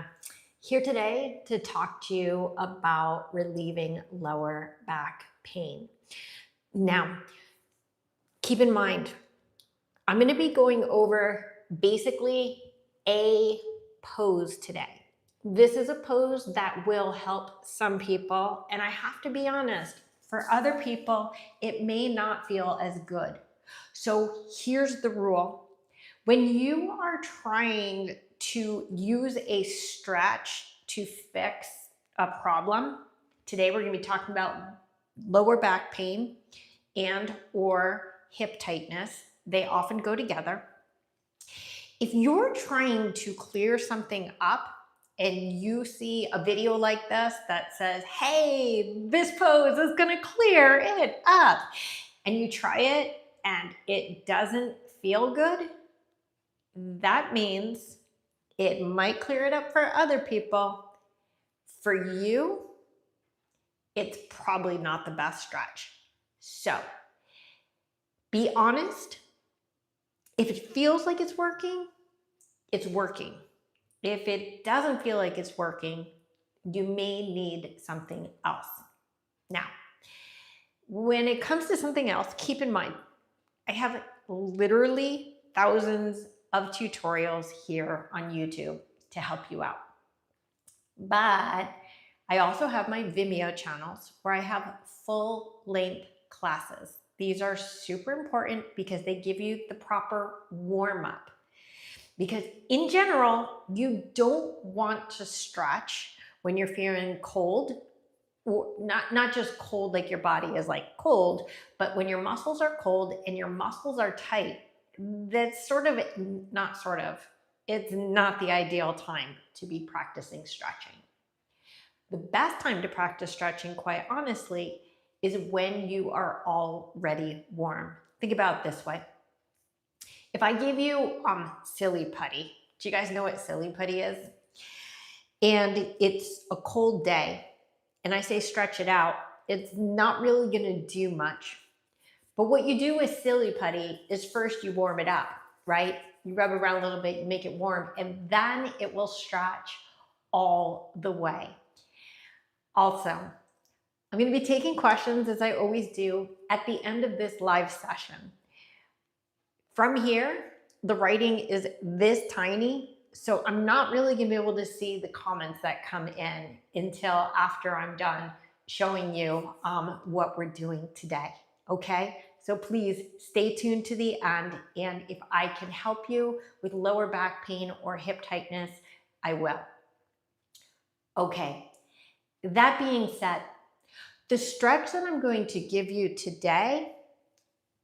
Shana, here today to talk to you about relieving lower back pain. Now, keep in mind, I'm going to be going over basically a pose today. This is a pose that will help some people, and I have to be honest, for other people, it may not feel as good. So here's the rule. When you are trying to use a stretch to fix a problem, today we're going to be talking about lower back pain and or hip tightness. They often go together. If you're trying to clear something up and you see a video like this that says, hey, this pose is going to clear it up, and you try it and it doesn't feel good, that means it might clear it up for other people. For you, it's probably not the best stretch. So be honest. If it feels like it's working, it's working. If it doesn't feel like it's working, you may need something else. Now, when it comes to something else, keep in mind, I have literally thousands of tutorials here on YouTube to help you out. But I also have my Vimeo channels where I have full-length classes. These are super important because they give you the proper warm-up. Because in general, you don't want to stretch when you're feeling cold, or not just cold like your body is like cold, but when your muscles are cold and your muscles are tight, that's it's not the ideal time to be practicing stretching. The best time to practice stretching, quite honestly, is when you are already warm. Think about it this way. If I give you silly putty, do you guys know what silly putty is? And it's a cold day, and I say stretch it out, it's not really gonna do much. But what you do with silly putty is first you warm it up, right? You rub it around a little bit, you make it warm, and then it will stretch all the way. Also, I'm going to be taking questions, as I always do, at the end of this live session. From here, the writing is this tiny, so I'm not really going to be able to see the comments that come in until after I'm done showing you what we're doing today, okay? So please stay tuned to the end, and if I can help you with lower back pain or hip tightness, I will. Okay, that being said, the stretch that I'm going to give you today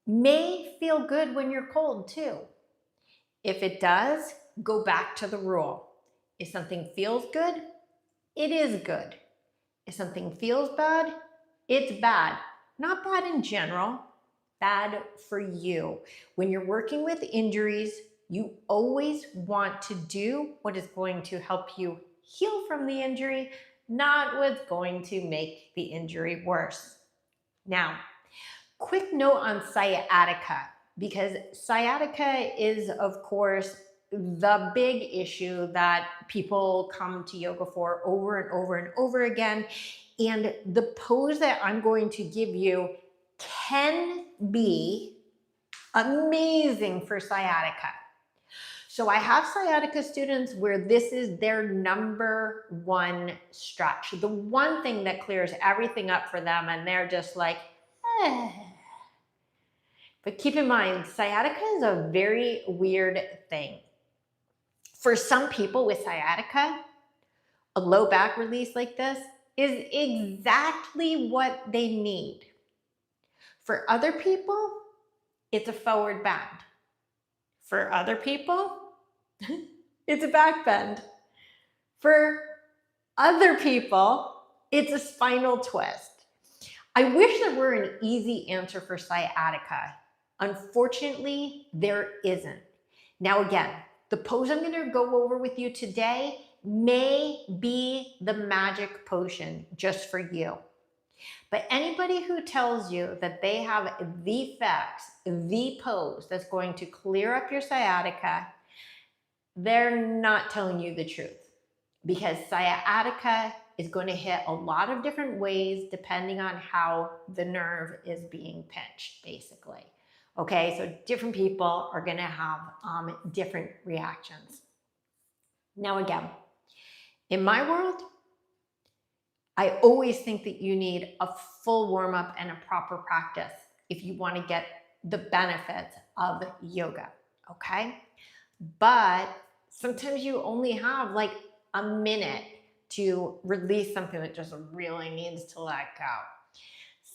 may feel good when you're cold too. If it does, go back to the rule. If something feels good, it is good. If something feels bad, it's bad. Not bad in general, bad for you. When you're working with injuries, you always want to do what is going to help you heal from the injury, not what's going to make the injury worse. Now, quick note on sciatica, because sciatica is, of course, the big issue that people come to yoga for over and over and over again. And the pose that I'm going to give you can be amazing for sciatica. So I have sciatica students where this is their number one stretch. The one thing that clears everything up for them, and they're just like, eh. But keep in mind, sciatica is a very weird thing. For some people with sciatica, a low back release like this is exactly what they need. For other people, it's a forward bend. For other people, it's a back bend. For other people, it's a spinal twist. I wish there were an easy answer for sciatica. Unfortunately, there isn't. Now again, the pose I'm going to go over with you today may be the magic potion just for you. But anybody who tells you that they have the fix, the pose that's going to clear up your sciatica, they're not telling you the truth. because sciatica is going to hit a lot of different ways depending on how the nerve is being pinched, basically. Okay, so different people are going to have different reactions. Now again, in my world, I always think that you need a full warm-up and a proper practice if you want to get the benefits of yoga, okay? But sometimes you only have like a minute to release something that just really needs to let go.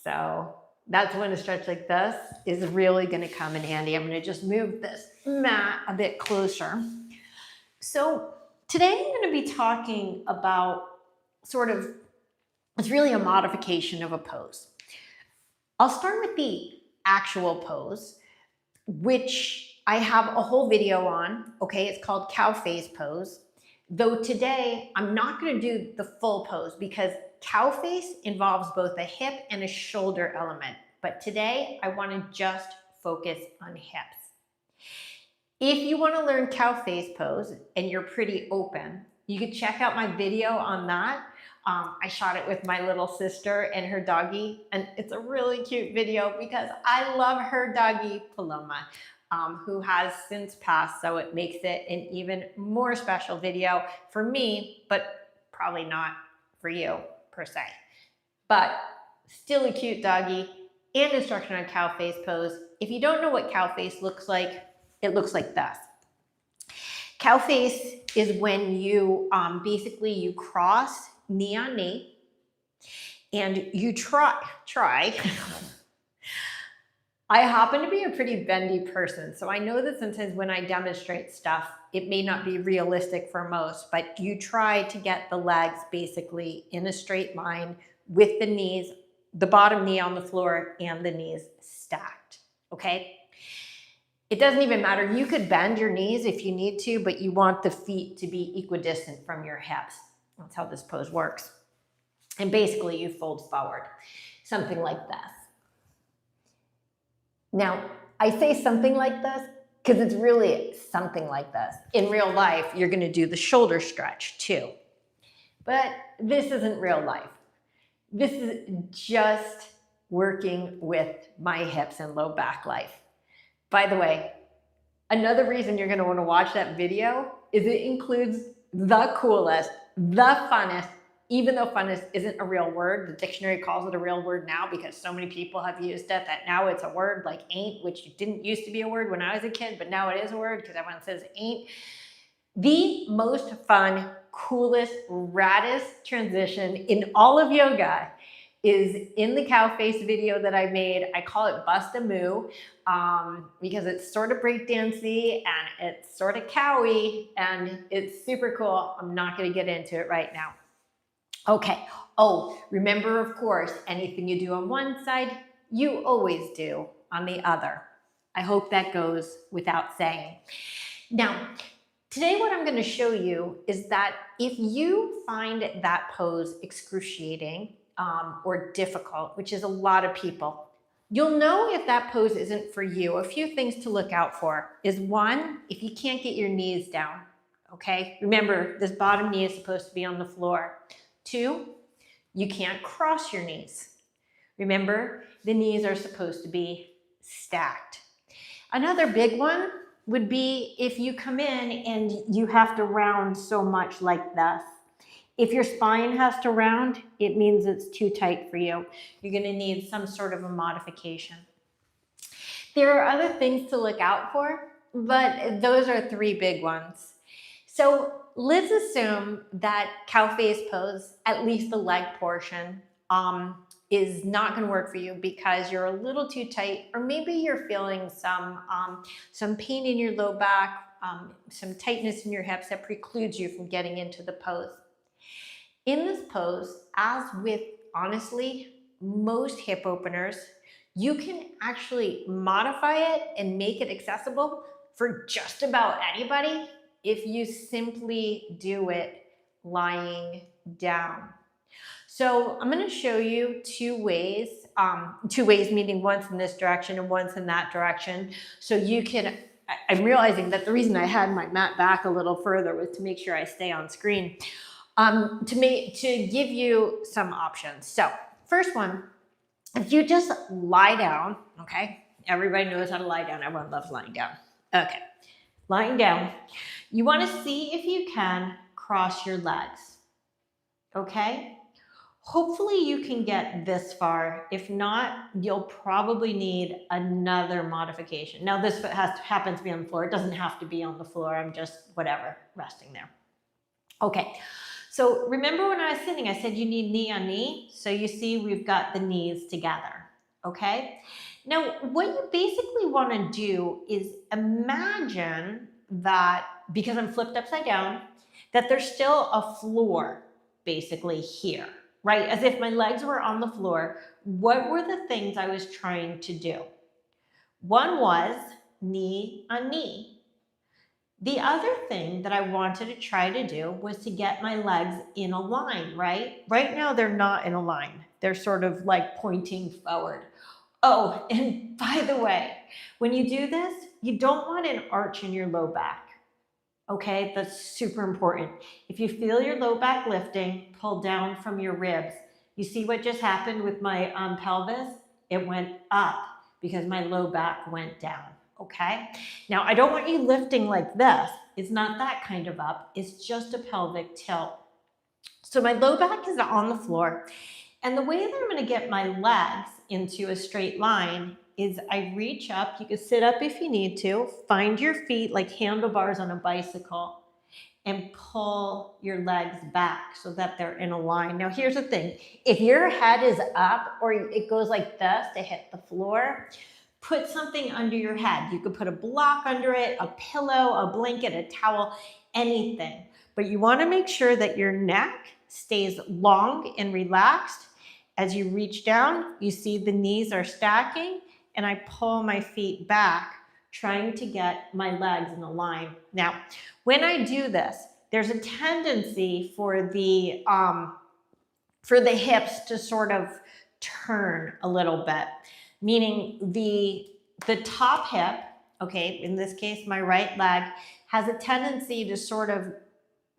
So that's when a stretch like this is really going to come in handy. I'm going to just move this mat a bit closer. So today I'm going to be talking about it's really a modification of a pose. I'll start with the actual pose, which I have a whole video on, okay? It's called Cowface pose. Though today, I'm not gonna do the full pose because Cowface involves both a hip and a shoulder element. But today, I wanna just focus on hips. If you wanna learn Cowface pose and you're pretty open, you can check out my video on that. I shot it with my little sister and her doggy, and it's a really cute video because I love her doggy, Paloma, who has since passed, so it makes it an even more special video for me, but probably not for you per se. But still a cute doggy and instruction on Cowface pose. If you don't know what Cowface looks like, it looks like this. Cowface is when you basically you cross knee on knee and you try. I happen to be a pretty bendy person, so I know that sometimes when I demonstrate stuff, it may not be realistic for most, but you try to get the legs basically in a straight line with the knees, the bottom knee on the floor and the knees stacked, okay? It doesn't even matter. You could bend your knees if you need to, but you want the feet to be equidistant from your hips. That's how this pose works. And basically you fold forward, something like this. Now, I say something like this because it's really something like this. In real life, you're going to do the shoulder stretch too. But this isn't real life. This is just working with my hips and low back life. By the way, another reason you're going to want to watch that video is it includes the coolest, the funnest, even though funnest isn't a real word, the dictionary calls it a real word now because so many people have used it that now it's a word like ain't, which didn't used to be a word when I was a kid, but now it is a word because everyone says ain't. The most fun, coolest, raddest transition in all of yoga is in the Cowface video that I made. I call it Bust a Moo because it's sort of breakdancey and it's sort of cowy and it's super cool. I'm not going to get into it right now. Okay. Oh, remember, of course, anything you do on one side, you always do on the other. I hope that goes without saying. Now, today what I'm going to show you is that if you find that pose excruciating or difficult, which is a lot of people, you'll know if that pose isn't for you. A few things to look out for is one, if you can't get your knees down, okay? Remember, this bottom knee is supposed to be on the floor. Two, you can't cross your knees. Remember, the knees are supposed to be stacked. Another big one would be if you come in and you have to round so much like this. If your spine has to round, it means it's too tight for you. You're going to need some sort of a modification. There are other things to look out for, but those are three big ones. So let's assume that Cowface pose, at least the leg portion, is not going to work for you because you're a little too tight, or maybe you're feeling some pain in your low back, some tightness in your hips that precludes you from getting into the pose. In this pose, as with honestly most hip openers, you can actually modify it and make it accessible for just about anybody if you simply do it lying down. So I'm going to show you two ways meaning once in this direction and once in that direction. So you can, I'm realizing that the reason I had my mat back a little further was to make sure I stay on screen. to give you some options. So first one, if you just lie down, okay? Everybody knows how to lie down. Everyone loves lying down. Okay, lying down. You want to see if you can cross your legs, okay? Hopefully you can get this far. If not, you'll probably need another modification. Now this happens to be on the floor. It doesn't have to be on the floor. I'm just whatever, resting there. Okay, so remember when I was sitting, I said you need knee on knee. So you see we've got the knees together, okay? Now what you basically want to do is imagine that, because I'm flipped upside down, that there's still a floor basically here, right? As if my legs were on the floor. What were the things I was trying to do? One was knee on knee. The other thing that I wanted to try to do was to get my legs in a line, right? Right now they're not in a line. They're sort of like pointing forward. Oh, and by the way, when you do this, you don't want an arch in your low back. Okay, that's super important. If you feel your low back lifting, pull down from your ribs. You see what just happened with my pelvis? It went up because my low back went down, okay? Now, I don't want you lifting like this. It's not that kind of up. It's just a pelvic tilt. So my low back is on the floor. And the way that I'm gonna get my legs into a straight line is I reach up. You can sit up if you need to. Find your feet like handlebars on a bicycle and pull your legs back so that they're in a line. Now here's the thing. If your head is up or it goes like this to hit the floor, put something under your head. You could put a block under it, a pillow, a blanket, a towel, anything. But you want to make sure that your neck stays long and relaxed. As you reach down, you see the knees are stacking, and I pull my feet back, trying to get my legs in a line. Now, when I do this, there's a tendency for the hips to sort of turn a little bit, meaning the top hip, okay, in this case, my right leg, has a tendency to sort of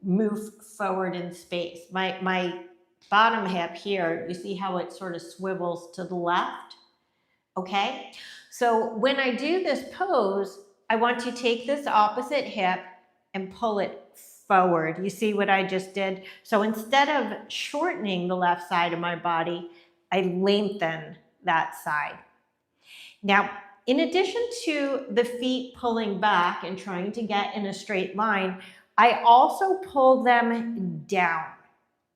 move forward in space. My bottom hip here, you see how it sort of swivels to the left? Okay, so when I do this pose, I want to take this opposite hip and pull it forward. You see what I just did? So instead of shortening the left side of my body, I lengthen that side. Now, in addition to the feet pulling back and trying to get in a straight line, I also pull them down.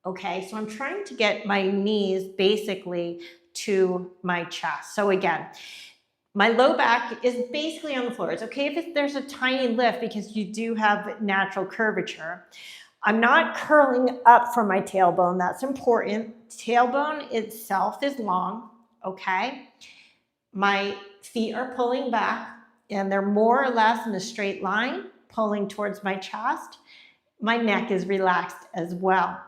Okay, so I'm trying to get my knees basically to my chest. So again, my low back is basically on the floor. It's okay if there's a tiny lift because you do have natural curvature. I'm not curling up from my tailbone. That's important. Tailbone itself is long, okay? My feet are pulling back and they're more or less in a straight line, pulling towards my chest. My neck is relaxed as well.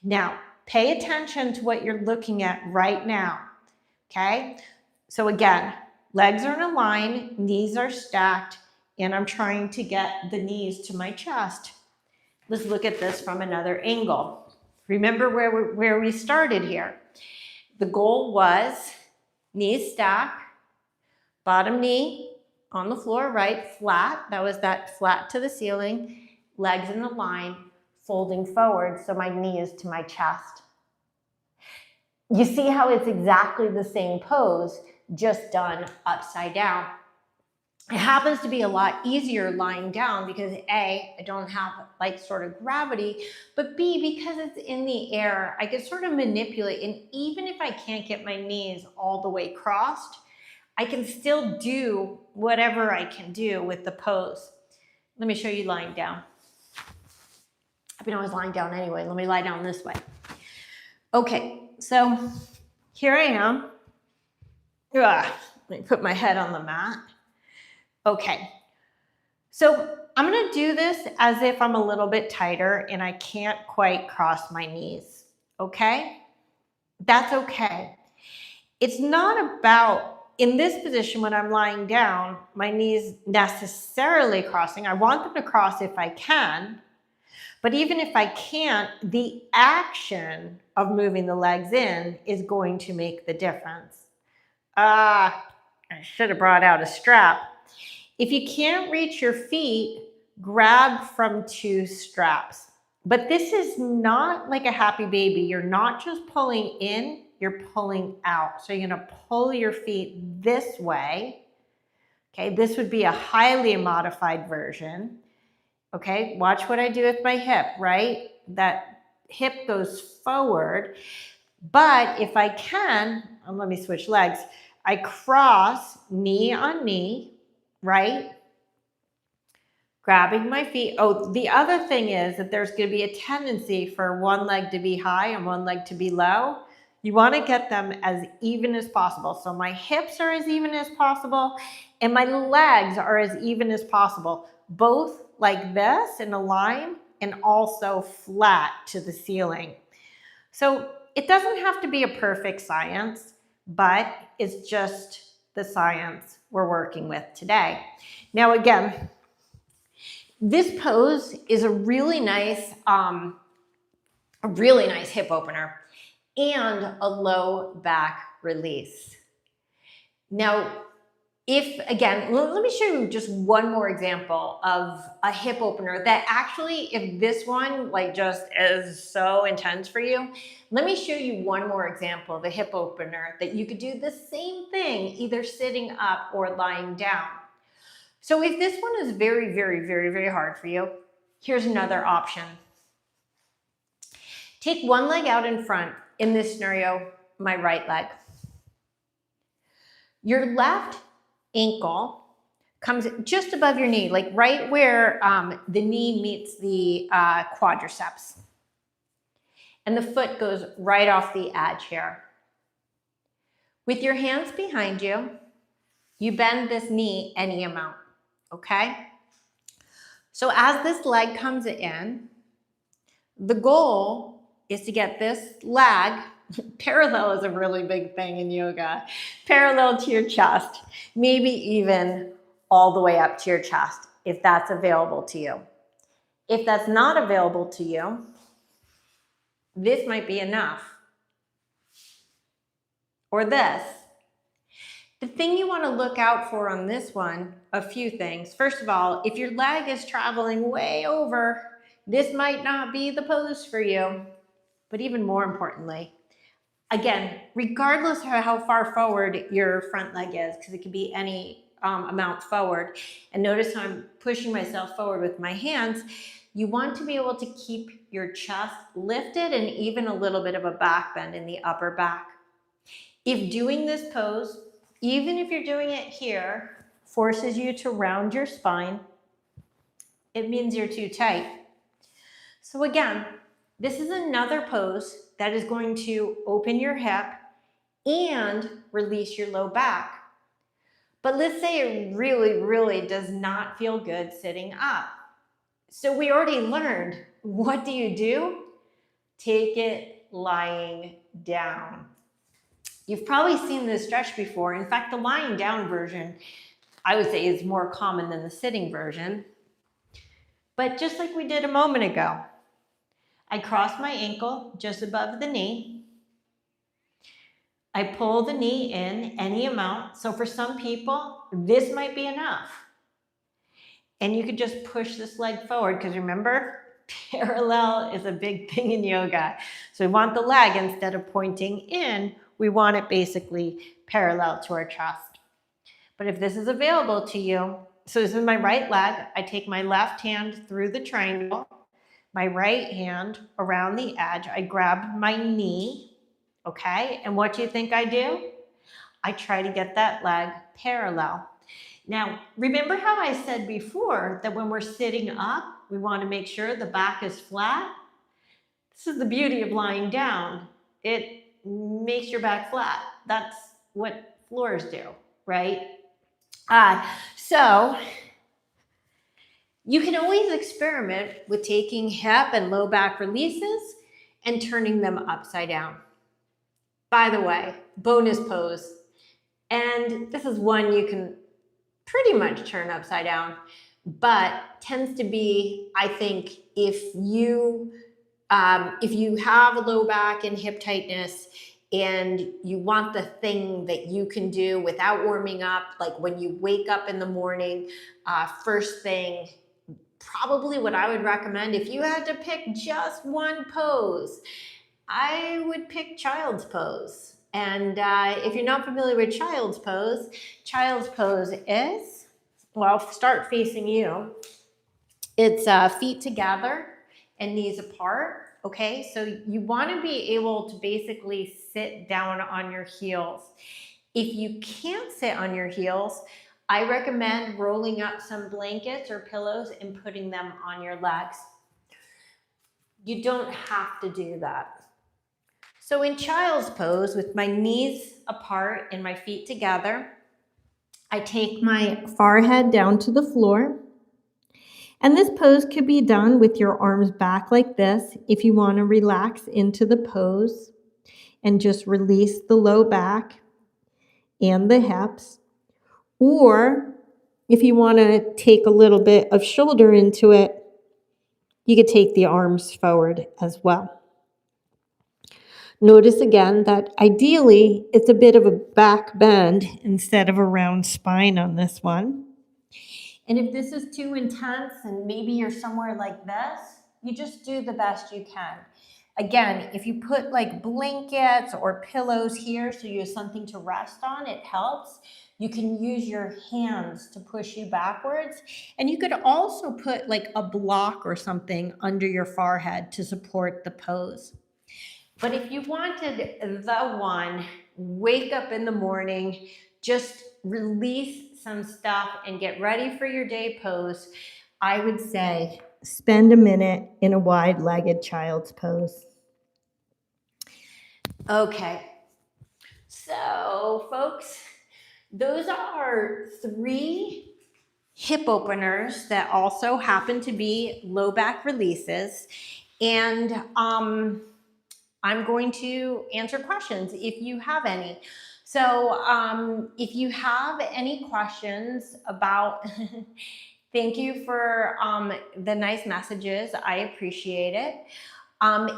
Now, pay attention to what you're looking at right now, okay? So again, legs are in a line, knees are stacked, and I'm trying to get the knees to my chest. Let's look at this from another angle. Remember where we started here. The goal was knees stack, bottom knee on the floor, right, flat. That was that flat to the ceiling, legs in a line, folding forward so my knee is to my chest. You see how it's exactly the same pose, just done upside down. It happens to be a lot easier lying down because A, I don't have like sort of gravity, but B, because it's in the air, I can sort of manipulate, and even if I can't get my knees all the way crossed, I can still do whatever I can do with the pose. Let me show you lying down. I mean, I was lying down anyway. Let me lie down this way. Okay, so here I am. Let me put my head on the mat. Okay, so I'm gonna do this as if I'm a little bit tighter and I can't quite cross my knees, okay? That's okay. It's not about, in this position when I'm lying down, my knees necessarily crossing. I want them to cross if I can, But even if I can't, the action of moving the legs in is going to make the difference. I should have brought out a strap. If you can't reach your feet, grab from 2 straps. But this is not like a happy baby. You're not just pulling in, you're pulling out. So you're gonna pull your feet this way. Okay, this would be a highly modified version. Okay, watch what I do with my hip, right? That hip goes forward. But if I can, let me switch legs. I cross knee on knee, right? Grabbing my feet. Oh, the other thing is that there's going to be a tendency for one leg to be high and one leg to be low. You want to get them as even as possible. So my hips are as even as possible and my legs are as even as possible. Both like this in a line and also flat to the ceiling. So it doesn't have to be a perfect science, but it's just the science we're working with today. Now again, this pose is a really nice hip opener and a low back release. Now, let me show you just one more example of a hip opener that actually, if this one like just is so intense for you, let me show you one more example of a hip opener that you could do the same thing, either sitting up or lying down. So if this one is very, very, very, very hard for you, here's another option. Take one leg out in front. In this scenario, my right leg. Your left ankle comes just above your knee, like right where the knee meets the quadriceps. And the foot goes right off the edge here. With your hands behind you, you bend this knee any amount, okay? So as this leg comes in, the goal is to get this leg, parallel is a really big thing in yoga, parallel to your chest, maybe even all the way up to your chest, if that's available to you. If that's not available to you, this might be enough. Or this. The thing you want to look out for on this one, a few things. First of all, if your leg is traveling way over, this might not be the pose for you. But even more importantly, again, regardless of how far forward your front leg is, because it could be any amount forward, and notice how I'm pushing myself forward with my hands, you want to be able to keep your chest lifted and even a little bit of a back bend in the upper back. If doing this pose, even if you're doing it here, forces you to round your spine, it means you're too tight. So again, this is another pose that is going to open your hip and release your low back. But let's say it really, really does not feel good sitting up. So we already learned, what do you do? Take it lying down. You've probably seen this stretch before. In fact, the lying down version, I would say, is more common than the sitting version. But just like we did a moment ago, I cross my ankle just above the knee. I pull the knee in any amount. So for some people, this might be enough. And you could just push this leg forward because remember, parallel is a big thing in yoga. So we want the leg, instead of pointing in, we want it basically parallel to our chest. But if this is available to you, so this is my right leg, I take my left hand through the triangle, my right hand around the edge, I grab my knee, okay? And what do you think I do? I try to get that leg parallel. Now, remember how I said before that when we're sitting up, we want to make sure the back is flat? This is the beauty of lying down. It makes your back flat. That's what floors do, right? So you can always experiment with taking hip and low back releases and turning them upside down. By the way, bonus pose. And this is one you can pretty much turn upside down. but tends to be, I think, if you have low back and hip tightness and you want the thing that you can do without warming up, like when you wake up in the morning, first thing, probably what I would recommend if you had to pick just one pose, I would pick child's pose. And if you're not familiar with child's pose is, well, start facing you. It's feet together and knees apart. Okay, so you want to be able to basically sit down on your heels. If you can't sit on your heels, I recommend rolling up some blankets or pillows and putting them on your legs. You don't have to do that. So in child's pose, with my knees apart and my feet together, I take my forehead down to the floor. And this pose could be done with your arms back like this if you want to relax into the pose and just release the low back and the hips. Or if you want to take a little bit of shoulder into it, you could take the arms forward as well. Notice again that ideally it's a bit of a back bend instead of a round spine on this one. And if this is too intense and maybe you're somewhere like this, you just do the best you can. Again, if you put like blankets or pillows here so you have something to rest on, it helps. You can use your hands to push you backwards. And you could also put like a block or something under your forehead to support the pose. But if you wanted the one, wake up in the morning, just release some stuff and get ready for your day pose, I would say spend a minute in a wide-legged child's pose. Okay, so folks, those are 3 hip openers that also happen to be low back releases. And I'm going to answer questions if you have any. So if you have any questions about, thank you for the nice messages. I appreciate it.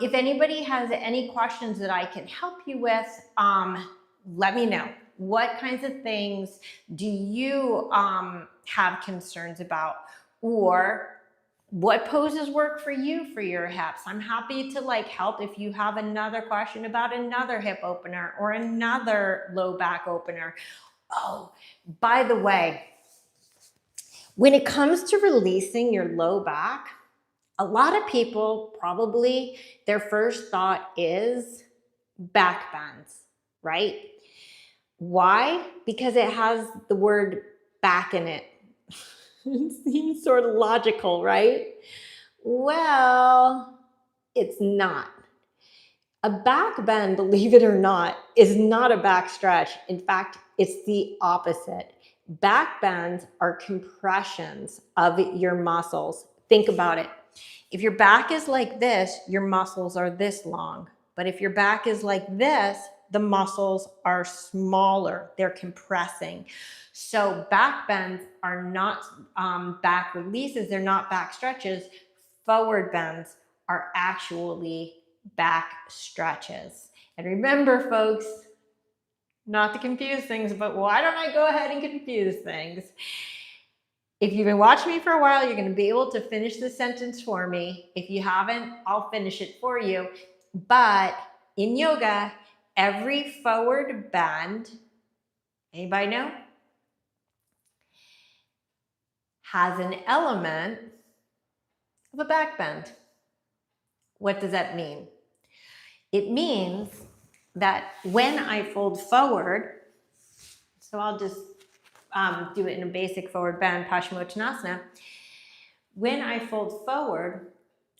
If anybody has any questions that I can help you with, let me know. What kinds of things do you have concerns about? Or what poses work for you for your hips? I'm happy to like help if you have another question about another hip opener or another low back opener. Oh, by the way, when it comes to releasing your low back, a lot of people probably their first thought is back bends, right? Why? Because it has the word back in it. It seems sort of logical, right? Well, it's not. A back bend, believe it or not, is not a back stretch. In fact, it's the opposite. Back bends are compressions of your muscles. Think about it. If your back is like this, your muscles are this long. But if your back is like this, the muscles are smaller. They're compressing. So back bends are not back releases. They're not back stretches. Forward bends are actually back stretches. And remember, folks, not to confuse things, but why don't I go ahead and confuse things? If you've been watching me for a while, you're going to be able to finish the sentence for me. If you haven't, I'll finish it for you. But in yoga, every forward bend, anybody know, has an element of a back bend. What does that mean? It means that when I fold forward, so I'll just do it in a basic forward bend, Paschimottanasana. When I fold forward,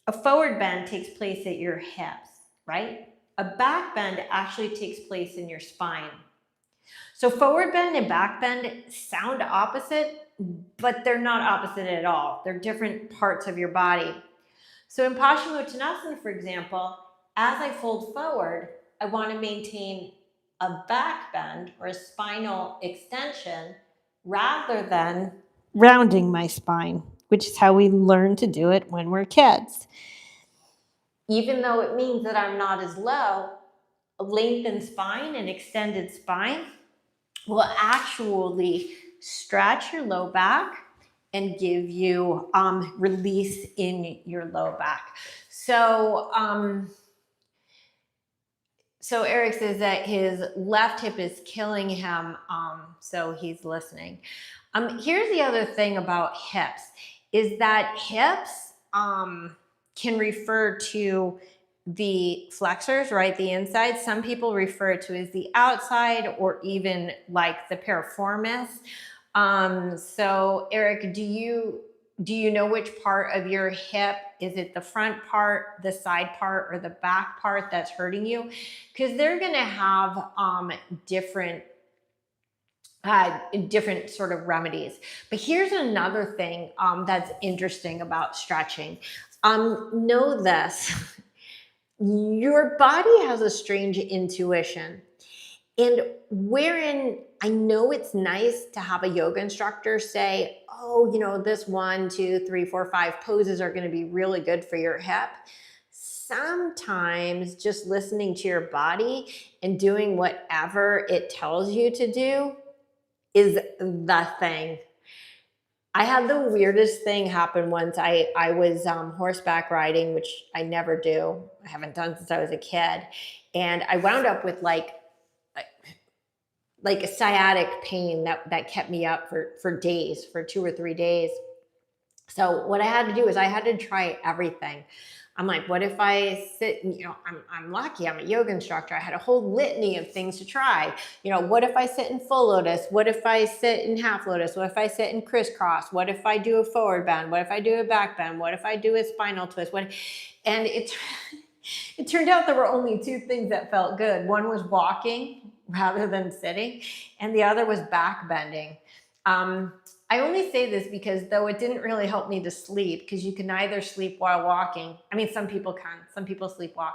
a forward bend takes place at your hips, right? A back bend actually takes place in your spine. So forward bend and back bend sound opposite, but they're not opposite at all. They're different parts of your body. So in Paschimottanasana, for example, as I fold forward, I want to maintain a back bend or a spinal extension rather than rounding my spine. which is how we learn to do it when we're kids. Even though it means that I'm not as low, a lengthened spine and extended spine will actually stretch your low back and give you release in your low back. So, so Eric says that his left hip is killing him, so he's listening. Here's the other thing about hips, is that hips can refer to the flexors, right? The inside. Some people refer to as the outside, or even like the piriformis. So Eric, do you know which part of your hip? Is it the front part, the side part, or the back part that's hurting you? Because they're going to have different sort of remedies. But here's another thing that's interesting about stretching. Know this. Your body has a strange intuition. And wherein I know it's nice to have a yoga instructor say, oh, you know, this 1, 2, 3, 4, 5 poses are going to be really good for your hip. Sometimes just listening to your body and doing whatever it tells you to do is the thing. I had the weirdest thing happen once. I was horseback riding, which I never do. I haven't done since I was a kid. And I wound up with like a sciatic pain that kept me up for days, for 2 or 3 days. So what I had to do is I had to try everything. I'm like, what if I sit, you know, I'm lucky, I'm a yoga instructor. I had a whole litany of things to try. You know, what if I sit in full lotus? What if I sit in half lotus? What if I sit in crisscross? What if I do a forward bend? What if I do a back bend? What if I do a spinal twist? And it turned out there were only 2 things that felt good. One was walking rather than sitting, and the other was back bending. I only say this because though it didn't really help me to sleep, because you can either sleep while walking. I mean, some people can, some people sleepwalk,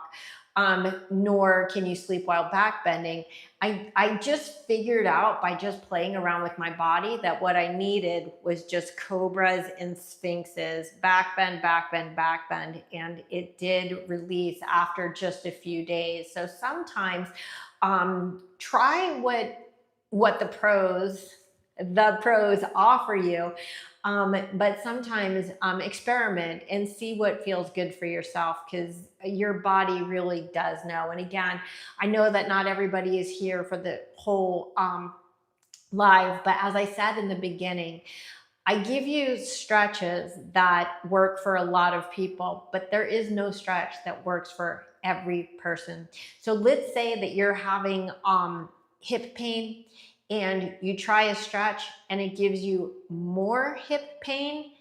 nor can you sleep while back bending. I just figured out by just playing around with my body that what I needed was just cobras and sphinxes, back bend, back bend, back bend. And it did release after just a few days. So sometimes try what the pros offer you, but sometimes experiment and see what feels good for yourself, because your body really does know. And again, I know that not everybody is here for the whole live, but as I said in the beginning, I give you stretches that work for a lot of people, but there is no stretch that works for every person. So let's say that you're having hip pain and you try a stretch and it gives you more hip pain.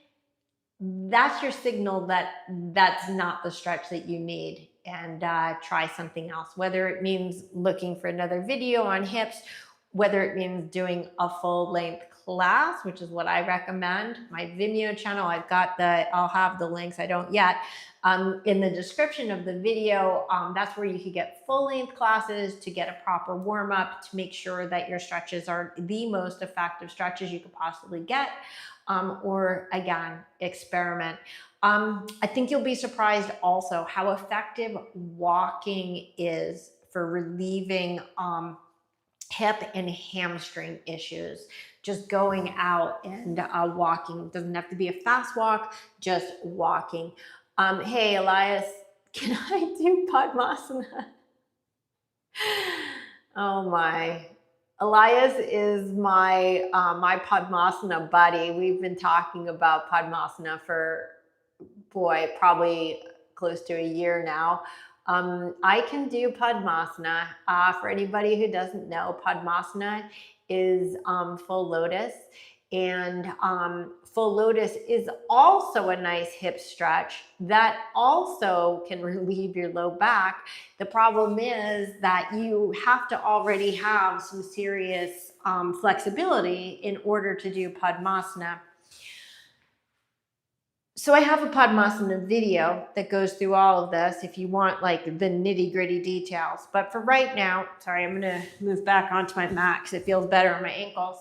That's your signal that that's not the stretch that you need, and try something else, whether it means looking for another video on hips, whether it means doing a full length class, which is what I recommend. My Vimeo channel, I'll have the links, I don't yet, in the description of the video. That's where you can get full length classes to get a proper warm up, to make sure that your stretches are the most effective stretches you could possibly get, or again, experiment. I think you'll be surprised also how effective walking is for relieving hip and hamstring issues. Just going out and walking. Doesn't have to be a fast walk, just walking. Hey, Elias, can I do Padmasana? Oh my. Elias is my my Padmasana buddy. We've been talking about Padmasana for, boy, probably close to a year now. I can do Padmasana. For anybody who doesn't know, Padmasana is full lotus. And full lotus is also a nice hip stretch that also can relieve your low back. The problem is that you have to already have some serious flexibility in order to do Padmasana. So I have a Padmasana video that goes through all of this if you want like the nitty gritty details. But for right now, sorry, I'm gonna move back onto my mat because it feels better on my ankles.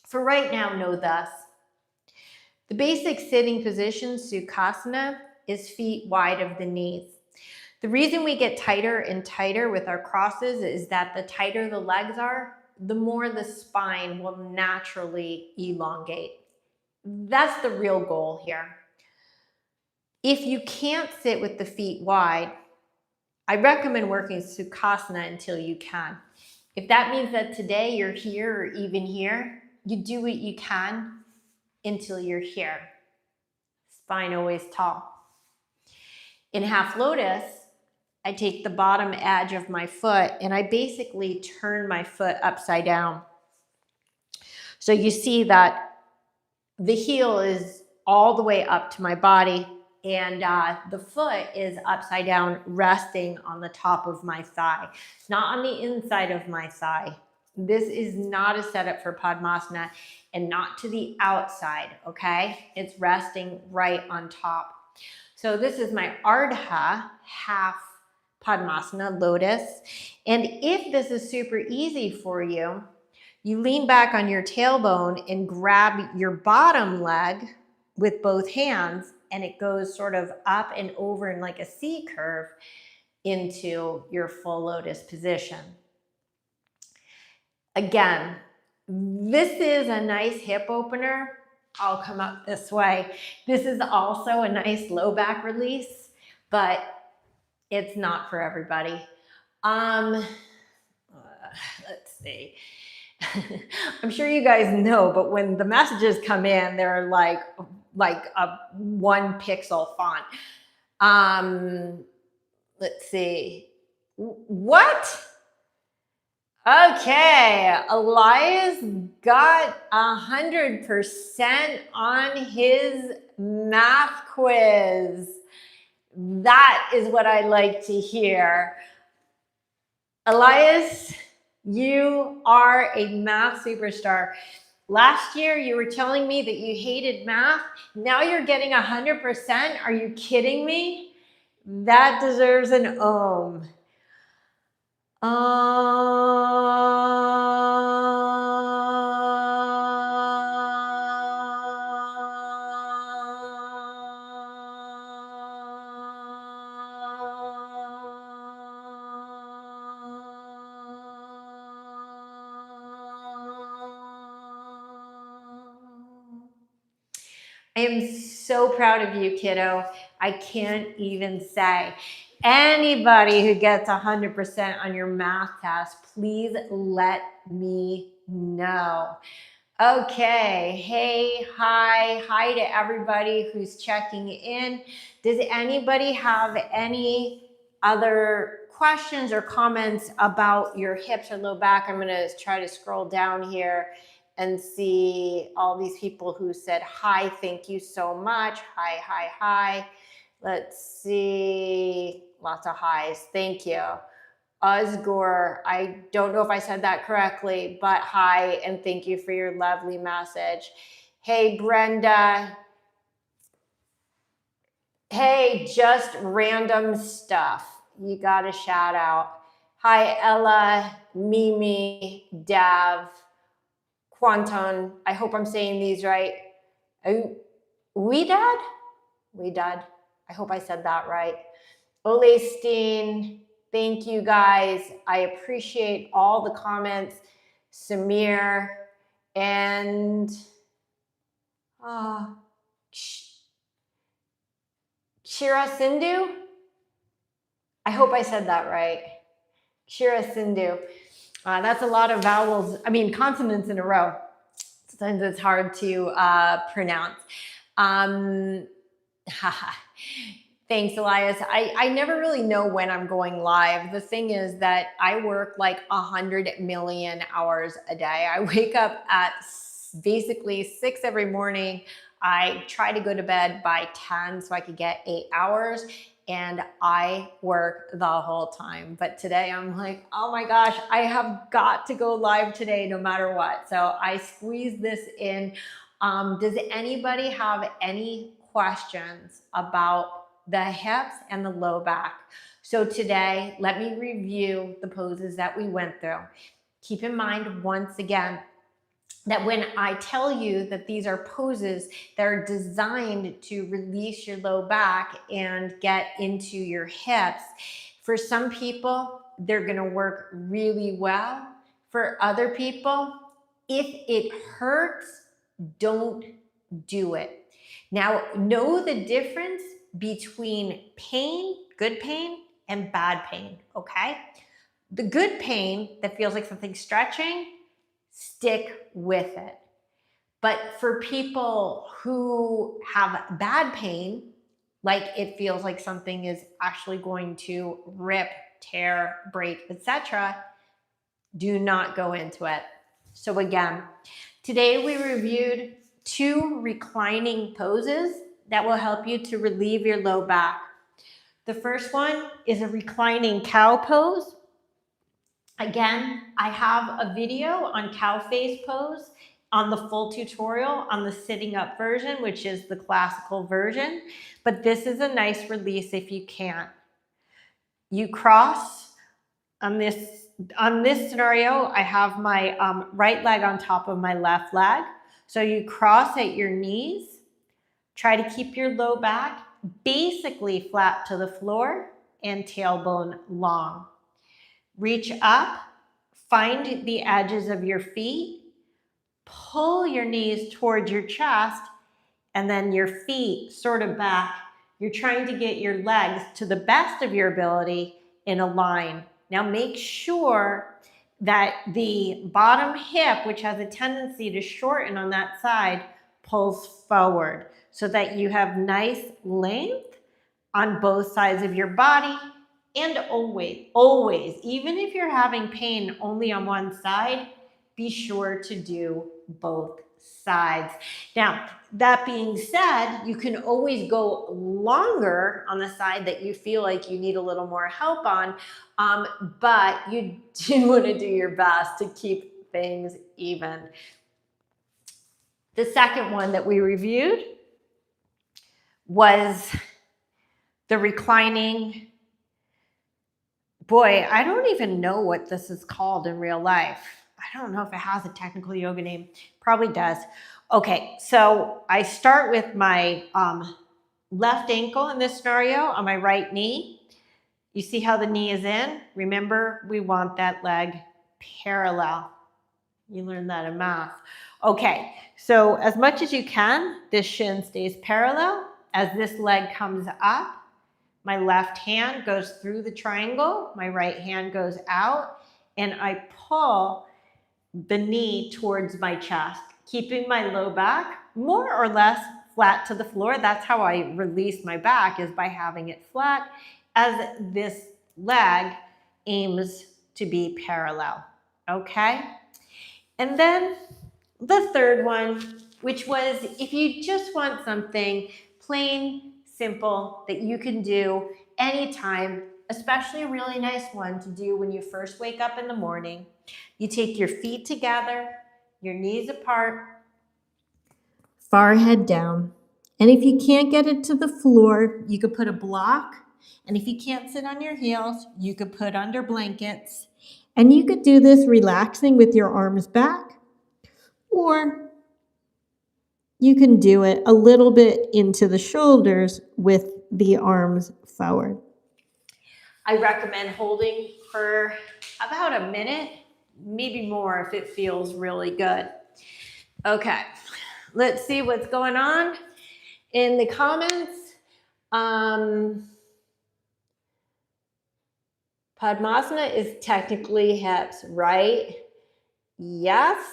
For right now, know this. The basic sitting position, Sukhasana, is feet wide of the knees. The reason we get tighter and tighter with our crosses is that the tighter the legs are, the more the spine will naturally elongate. That's the real goal here. If you can't sit with the feet wide, I recommend working Sukhasana until you can. If that means that today you're here or even here, you do what you can until you're here. Spine always tall. In half lotus, I take the bottom edge of my foot and I basically turn my foot upside down. So you see that the heel is all the way up to my body and the foot is upside down, resting on the top of my thigh, not on the inside of my thigh. This is not a setup for Padmasana and not to the outside, okay? It's resting right on top. So this is my Ardha, half Padmasana, lotus. And if this is super easy for you, you lean back on your tailbone and grab your bottom leg with both hands, and it goes sort of up and over in like a C curve into your full lotus position. Again, this is a nice hip opener. I'll come up this way. This is also a nice low back release, but it's not for everybody. Let's see. I'm sure you guys know, but when the messages come in, they're like a 1 pixel font. Let's see. What? Okay, Elias got 100% on his math quiz. That is what I like to hear. Elias, you are a math superstar. Last year, you were telling me that you hated math. Now you're getting 100%. Are you kidding me? That deserves an ohm. I am so proud of you, kiddo. I can't even say. Anybody who gets 100% on your math test, please let me know. Okay, hey, hi to everybody who's checking in. Does anybody have any other questions or comments about your hips or low back? I'm gonna try to scroll down here and see all these people who said hi, thank you so much. Hi. Let's see, lots of highs, thank you. Osgore, I don't know if I said that correctly, but hi, and thank you for your lovely message. Hey, Brenda. Hey, just random stuff. You got a shout out. Hi, Ella, Mimi, Dav, Quanton. I hope I'm saying these right. Wedad? I hope I said that right. Olestein, thank you guys. I appreciate all the comments. Samir and Shira Sindhu. I hope I said that right. Shira Sindhu. That's a lot of vowels, consonants in a row. Sometimes it's hard to pronounce. Thanks, Elias. I never really know when I'm going live. The thing is that I work like 100 million hours a day. I wake up at basically 6 every morning. I try to go to bed by 10 so I could get 8 hours, and I work the whole time. But today I'm like, oh my gosh, I have got to go live today no matter what. So I squeeze this in. Does anybody have any questions about the hips and the low back? So today, let me review the poses that we went through. Keep in mind, once again, that when I tell you that these are poses that are designed to release your low back and get into your hips, for some people, they're gonna work really well. For other people, if it hurts, don't do it. Now, know the difference between pain, good pain, and bad pain, okay? The good pain that feels like something's stretching, stick with it. But for people who have bad pain, like it feels like something is actually going to rip, tear, break, etc., do not go into it. So again, today we reviewed 2 reclining poses that will help you to relieve your low back. The first one is a reclining cow pose. Again, I have a video on Cowface pose on the full tutorial on the sitting up version, which is the classical version, but this is a nice release if you can't. You cross on this scenario. I have my right leg on top of my left leg. So you cross at your knees, try to keep your low back basically flat to the floor and tailbone long. Reach up, find the edges of your feet, pull your knees towards your chest, and then your feet sort of back. You're trying to get your legs to the best of your ability in a line. Now make sure that the bottom hip, which has a tendency to shorten on that side, pulls forward so that you have nice length on both sides of your body. And always, even if you're having pain only on one side, be sure to do both sides. Now, that being said, you can always go longer on the side that you feel like you need a little more help on, but you do want to do your best to keep things even. The second one that we reviewed was the reclining. Boy, I don't even know what this is called in real life. I don't know if it has a technical yoga name. Probably does. Okay, so I start with my left ankle in this scenario on my right knee. You see how the knee is in? Remember, we want that leg parallel. You learned that in math. Okay, so as much as you can, this shin stays parallel. As this leg comes up, my left hand goes through the triangle, my right hand goes out, and I pull the knee towards my chest, keeping my low back more or less flat to the floor. That's how I release my back, is by having it flat as this leg aims to be parallel, okay? And then the third one, which was if you just want something plain, simple that you can do anytime, especially a really nice one to do when you first wake up in the morning. You take your feet together, your knees apart, forehead down. And if you can't get it to the floor, you could put a block. And if you can't sit on your heels, you could put under blankets. And you could do this relaxing with your arms back, or you can do it a little bit into the shoulders with the arms forward. I recommend holding for about a minute, maybe more if it feels really good. Okay, let's see what's going on in the comments. Padmasana is technically hips, right? Yes.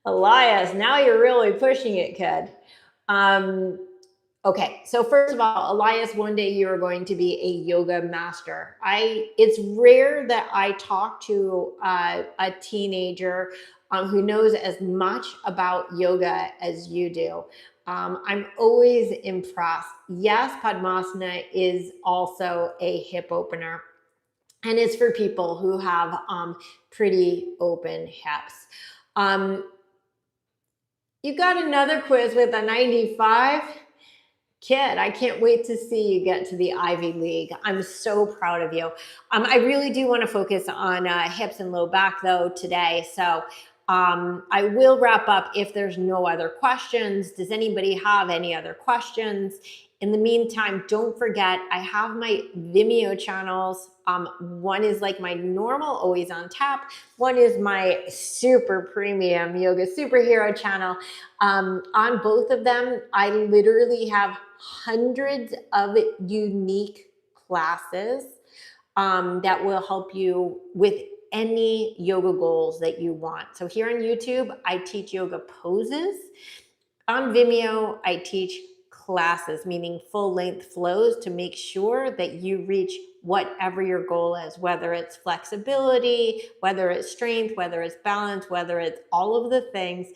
Elias, now you're really pushing it, kid. Okay, so first of all, Elias, one day you are going to be a yoga master. It's rare that I talk to a teenager who knows as much about yoga as you do. I'm always impressed. Yes, Padmasana is also a hip opener, and it's for people who have pretty open hips. You got another quiz with a 95. Kid, I can't wait to see you get to the Ivy League. I'm so proud of you. I really do want to focus on hips and low back though today. So I will wrap up if there's no other questions. Does anybody have any other questions? In the meantime, don't forget, I have my Vimeo channels. One is like my normal, always on tap. One is my super premium yoga superhero channel. On both of them, I literally have hundreds of unique classes that will help you with any yoga goals that you want. So here on YouTube, I teach yoga poses. On Vimeo, I teach classes, meaning full length flows to make sure that you reach whatever your goal is, whether it's flexibility, whether it's strength, whether it's balance, whether it's all of the things.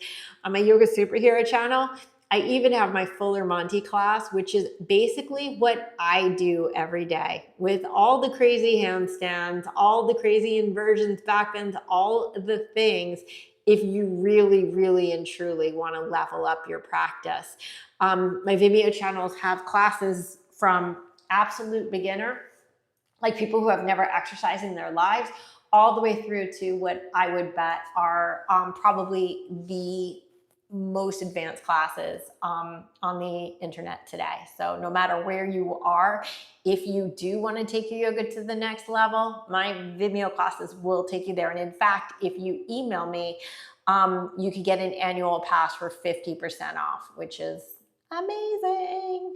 On my Yoga Superhero channel, I even have my Fuller Monty class, which is basically what I do every day with all the crazy handstands, all the crazy inversions, back bends, all the things. If you really, really and truly want to level up your practice. My Vimeo channels have classes from absolute beginner, like people who have never exercised in their lives, all the way through to what I would bet are probably the most advanced classes on the internet today. So no matter where you are, if you do want to take your yoga to the next level, my Vimeo classes will take you there. And in fact, if you email me, you could get an annual pass for 50% off, which is amazing.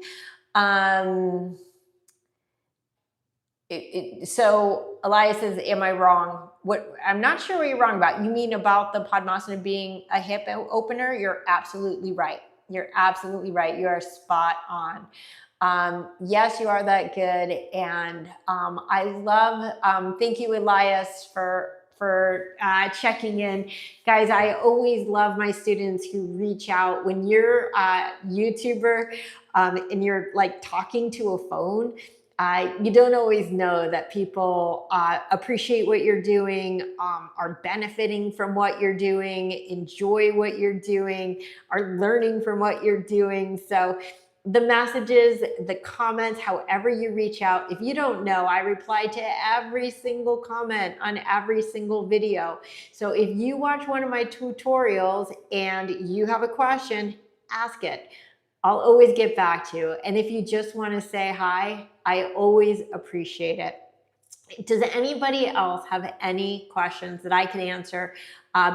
So Elias says, am I wrong? What, I'm not sure what you're wrong about. You mean about the Padmasana being a hip opener? You're absolutely right. You're absolutely right. You are spot on. Yes, you are that good. And I love, thank you, Elias, for checking in. Guys, I always love my students who reach out. When you're a YouTuber and you're like talking to a phone, you don't always know that people appreciate what you're doing, are benefiting from what you're doing, enjoy what you're doing, are learning from what you're doing. So the messages, the comments, however you reach out, if you don't know, I reply to every single comment on every single video. So if you watch one of my tutorials and you have a question, ask it. I'll always get back to you. And if you just want to say hi, I always appreciate it. Does anybody else have any questions that I can answer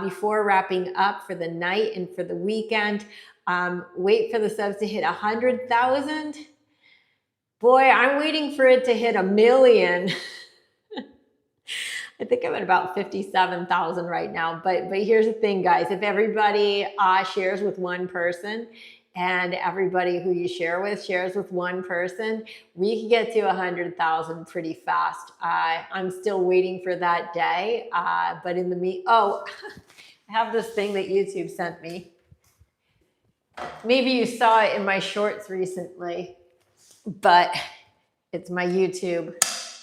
before wrapping up for the night and for the weekend? Wait for the subs to hit 100,000. Boy, I'm waiting for it to hit 1 million. I think I'm at about 57,000 right now. But here's the thing, guys. If everybody shares with one person, and everybody who you share with shares with one person, we can get to 100,000 pretty fast. I'm still waiting for that day. But in the I have this thing that YouTube sent me. Maybe you saw it in my shorts recently, but it's my YouTube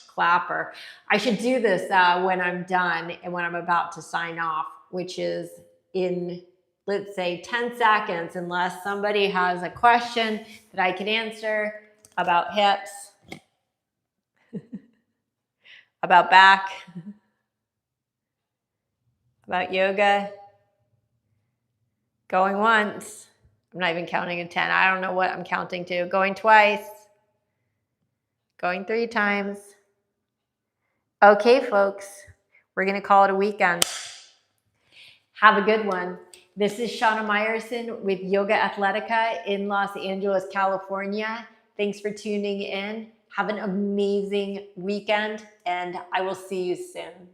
clapper. I should do this when I'm done and when I'm about to sign off, which is in, let's say, 10 seconds, unless somebody has a question that I can answer about hips, about back, about yoga. Going once. I'm not even counting to 10. I don't know what I'm counting to. Going twice. Going 3 times. Okay, folks, we're going to call it a weekend. Have a good one. This is Shana Meyerson with YOGAthletica in Los Angeles, California. Thanks for tuning in. Have an amazing weekend, and I will see you soon.